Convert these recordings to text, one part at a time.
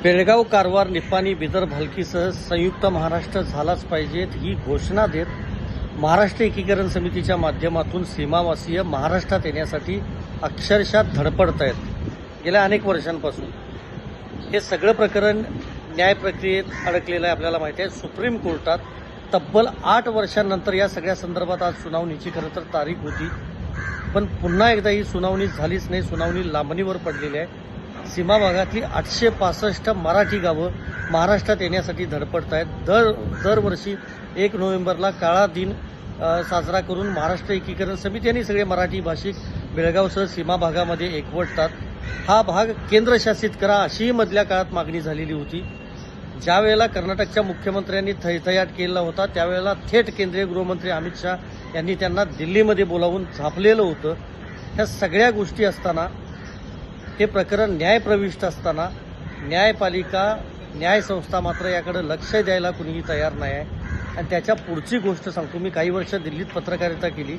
बेळगाव, कारवार, निपाणी, बिदर, भालकीसह संयुक्त महाराष्ट्र झालाच पाहिजेत ही घोषणा देत महाराष्ट्र एकीकरण समितीच्या माध्यमातून सीमावासीय महाराष्ट्रात येण्यासाठी अक्षरशः धडपडत आहेत गेल्या अनेक वर्षांपासून। हे सगळं प्रकरण न्याय प्रक्रियेत अडकलेलं आहे। आपल्याला माहिती आहे सुप्रीम कोर्टात तब्बल 8 वर्षांनंतर या सगळ्या संदर्भात आज सुनावणीची खरं तर तारीख होती, पण पुन्हा एकदा ही सुनावणी झालीच नाही। सुनावणी लांबणीवर पडलेली आहे। सीमा भागातली 865 मराठी गावं महाराष्ट्रात येण्यासाठी धडपडत आहेत। दरवर्षी 1 नोव्हेंबरला काळा दिन साजरा करून महाराष्ट्र एकीकरण समिती आणि सगळे मराठी भाषिक बेळगावसह सीमा भागामध्ये एकवटतात। हा भाग केंद्रशासित करा अशीही मधल्या काळात मागणी झालेली होती। ज्या वेळेला कर्नाटकच्या मुख्यमंत्र्यांनी थैथयाट केला होता त्यावेळेला थेट केंद्रीय गृहमंत्री अमित शाह यांनी त्यांना दिल्लीमध्ये बोलावून झापलेलं होतं। ह्या सगळ्या गोष्टी असताना हे प्रकरण न्यायप्रविष्ट असताना न्यायपालिका न्यायसंस्था मात्र याकडे लक्ष द्यायला कुणीही तयार नाही आहे। आणि त्याच्या पुढची गोष्ट सांगतो, मी काही वर्ष दिल्लीत पत्रकारिता केली।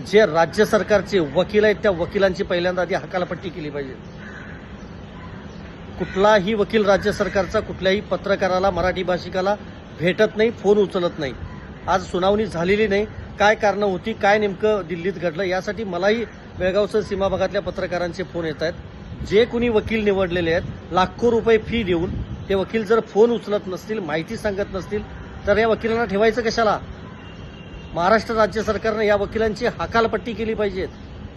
जे राज्य सरकारचे वकील आहेत त्या वकिलांची पहिल्यांदा आधी हकालपट्टी केली पाहिजे। कुठलाही वकील राज्य सरकारचा कुठल्याही पत्रकाराला मराठी भाषिकाला भेटत नाही, फोन उचलत नाही। आज सुनावणी झालेली नाही, काय कारणं होती, काय नेमकं दिल्लीत घडलं यासाठी मलाही बेळगावसह सीमा भागातल्या पत्रकारांचे फोन येत आहेत। जे कुणी वकील निवडलेले आहेत लाखो रुपये फी देऊन ते वकील जर फोन उचलत नसतील, माहिती सांगत नसतील तर या वकिलांना ठेवायचं कशाला? महाराष्ट्र राज्य सरकारनं या वकिलांची हकालपट्टी केली पाहिजे।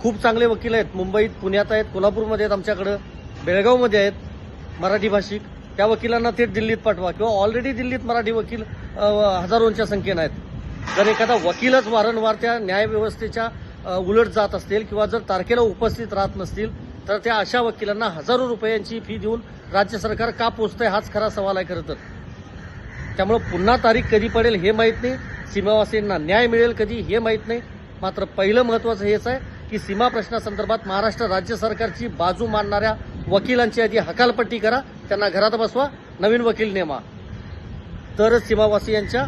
खूप चांगले वकील आहेत, मुंबईत, पुण्यात आहेत, कोल्हापूरमध्ये आहेत, आमच्याकडं बेळगावमध्ये आहेत मराठी भाषिक। त्या वकिलांना थेट दिल्लीत पाठवा किंवा ऑलरेडी दिल्लीत मराठी वकील हजारोंच्या संख्येनं आहेत। जर एखादा वकीलच वारंवार त्या न्यायव्यवस्थेच्या उलट जात असतील किंवा जर तारखेला उपस्थित राहत नसतील तर त्या अशा वकिलांना हजारो रुपयांची फी देऊन राज्य सरकार का पोचतंय हाच खरा सवाल आहे खरं तर। त्यामुळे पुन्हा तारीख कधी पडेल हे माहीत नाही, सीमावासीयांना न्याय मिळेल कधी हे माहीत नाही। मात्र पहिलं महत्त्वाचं हेच आहे की सीमा प्रश्नासंदर्भात महाराष्ट्र राज्य सरकारची बाजू मांडणाऱ्या वकिलांची आधी हकालपट्टी करा, त्यांना घरात बसवा, नवीन वकील नेमा, तरच सीमावासीयांच्या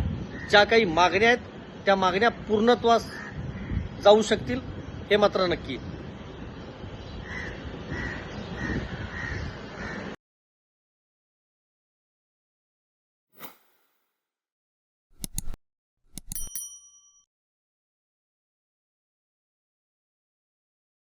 ज्या काही मागण्या आहेत त्या मागण्या पूर्णत्वास जाऊ शकतील, हे मात्र नक्की।